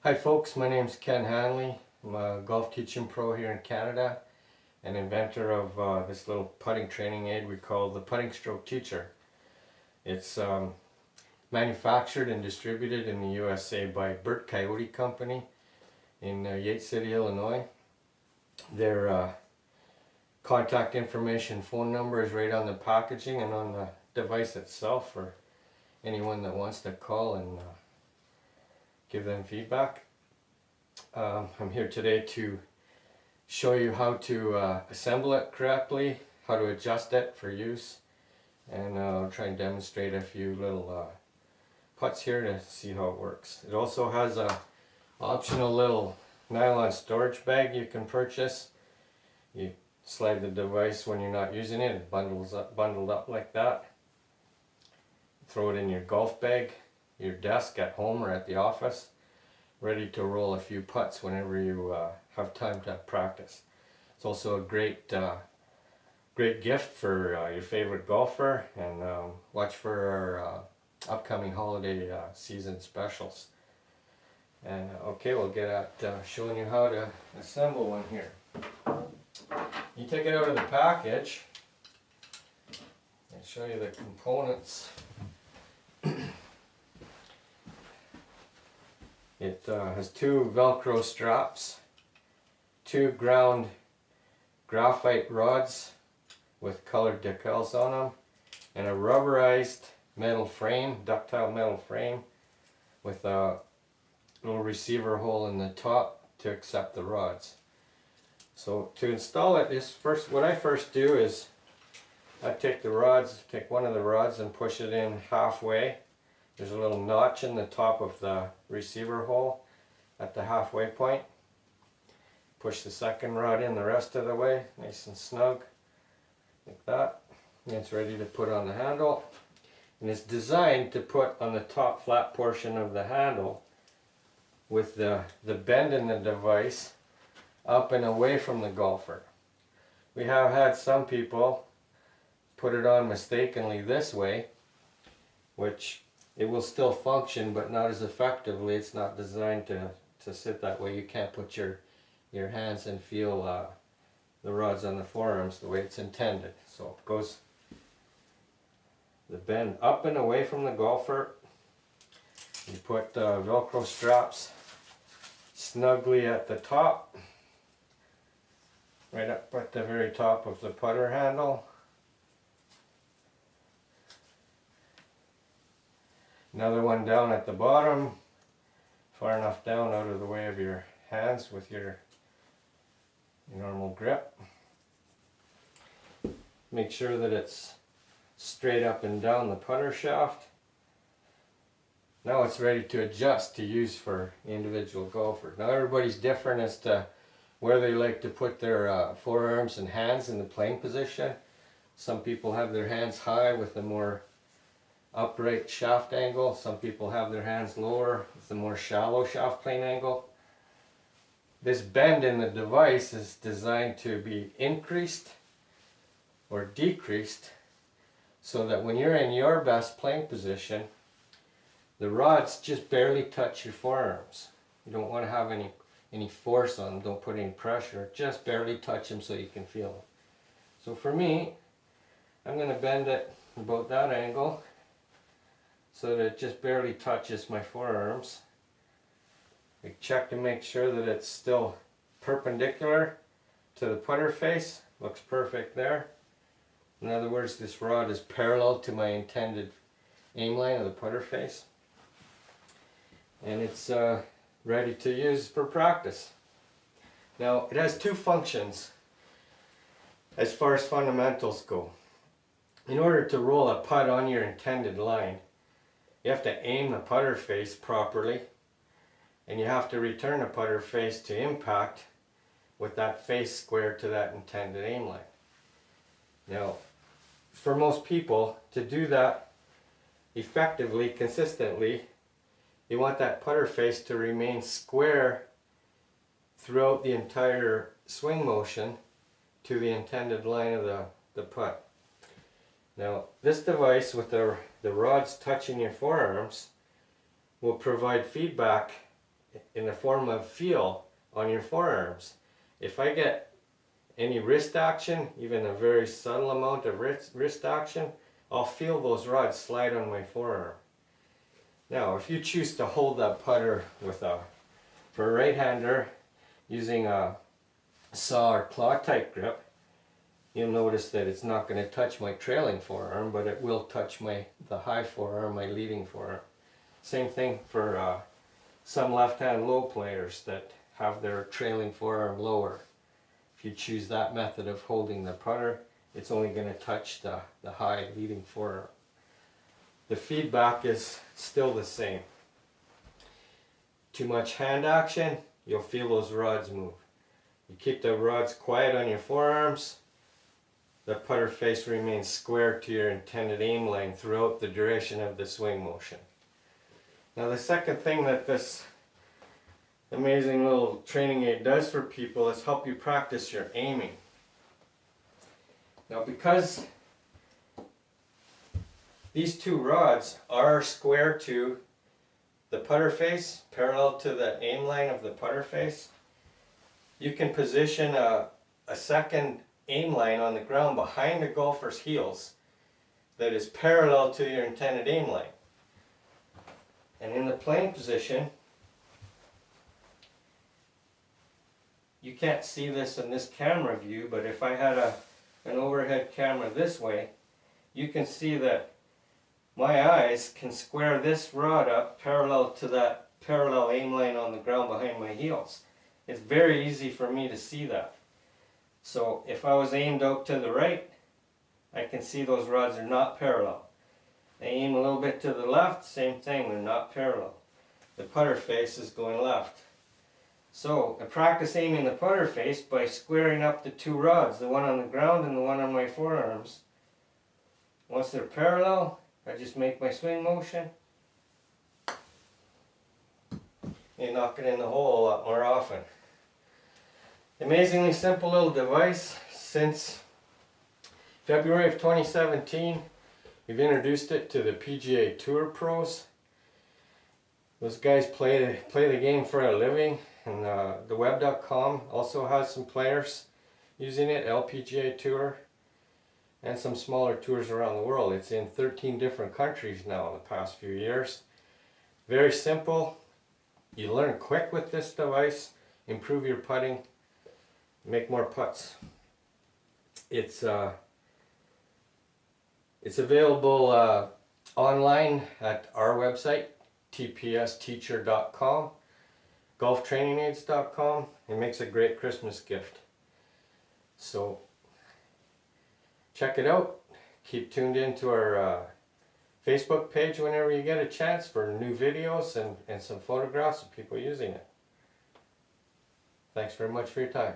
Hi folks, my name's Ken Hanley. I'm a golf teaching pro here in Canada and inventor of this little putting training aid we call the Putting Stroke Teacher. It's manufactured and distributed in the USA by Burt Coyote Company in Yates City, Illinois. Their contact information, phone number is right on the packaging and on the device itself for anyone that wants to call and give them feedback. I'm here today to show you how to assemble it correctly, how to adjust it for use, and I'll try and demonstrate a few little putts here to see how it works. It also has a optional little nylon storage bag you can purchase. You slide the device when you're not using it, it bundled up like that. Throw it in your golf bag, your desk at home or at the office, ready to roll a few putts whenever you have time to practice. It's also a great gift for your favorite golfer, and watch for our upcoming holiday season specials. And okay, we'll get at showing you how to assemble one here. You take it out of the package and show you the components. It has two Velcro straps, two ground graphite rods with colored decals on them, and a rubberized metal frame, ductile metal frame, with a little receiver hole in the top to accept the rods. So to install it, what I first do is I take one of the rods and push it in halfway. There's a little notch in the top of the receiver hole at the halfway point. Push the second rod in the rest of the way, nice and snug, like that. And it's ready to put on the handle. And it's designed to put on the top flat portion of the handle with the bend in the device up and away from the golfer. We have had some people put it on mistakenly this way, which it will still function, but not as effectively. It's not designed to sit that way. You can't put your hands and feel the rods on the forearms the way it's intended. So it goes the bend up and away from the golfer. You put Velcro straps snugly at the top, right up at the very top of the putter handle. Another one down at the bottom, far enough down out of the way of your hands with your normal grip. Make sure that it's straight up and down the putter shaft. Now it's ready to adjust to use for individual golfers. Now everybody's different as to where they like to put their forearms and hands in the playing position. Some people have their hands high with a more upright shaft angle. Some people have their hands lower with a more shallow shaft plane angle. This bend in the device is designed to be increased or decreased so that when you're in your best playing position, the rods just barely touch your forearms. You don't want to have any force on them, don't put any pressure, just barely touch them so you can feel them. So for me, I'm going to bend it about that angle so that it just barely touches my forearms. I check to make sure that it's still perpendicular to the putter face. Looks perfect there. In other words, this rod is parallel to my intended aim line of the putter face. And it's ready to use for practice. Now, it has two functions as far as fundamentals go. In order to roll a putt on your intended line, you have to aim the putter face properly, and you have to return the putter face to impact with that face square to that intended aim line. Now, for most people, to do that effectively, consistently, you want that putter face to remain square throughout the entire swing motion to the intended line of the putt. Now, this device with the rods touching your forearms will provide feedback in the form of feel on your forearms. If I get any wrist action, even a very subtle amount of wrist action, I'll feel those rods slide on my forearm. Now, if you choose to hold that putter for a right-hander, using a saw or claw type grip, you'll notice that it's not going to touch my trailing forearm, but it will touch the high forearm, my leading forearm. Same thing for some left-hand low players that have their trailing forearm lower. If you choose that method of holding the putter, it's only going to touch the high leading forearm. The feedback is still the same. Too much hand action, you'll feel those rods move. You keep the rods quiet on your forearms, the putter face remains square to your intended aim line throughout the duration of the swing motion. Now the second thing that this amazing little training aid does for people is help you practice your aiming. Now because these two rods are square to the putter face, parallel to the aim line of the putter face, you can position a second aim line on the ground behind the golfer's heels that is parallel to your intended aim line. And in the playing position, you can't see this in this camera view, but if I had an overhead camera this way, you can see that my eyes can square this rod up parallel to that parallel aim line on the ground behind my heels. It's very easy for me to see that. So if I was aimed out to the right, I can see those rods are not parallel. I aim a little bit to the left, same thing, they're not parallel. The putter face is going left. So I practice aiming the putter face by squaring up the two rods, the one on the ground and the one on my forearms. Once they're parallel, I just make my swing motion and knock it in the hole a lot more often. Amazingly simple little device. Since February of 2017, we've introduced it to the PGA Tour pros. Those guys play the game for a living, and theweb.com also has some players using it, LPGA Tour, and some smaller tours around the world. It's in 13 different countries now in the past few years. Very simple. You learn quick with this device, improve your putting, make more putts. It's available online at our website, tpsteacher.com, golftrainingaids.com. It makes a great Christmas gift. So check it out. Keep tuned in to our Facebook page whenever you get a chance for new videos and some photographs of people using it. Thanks very much for your time.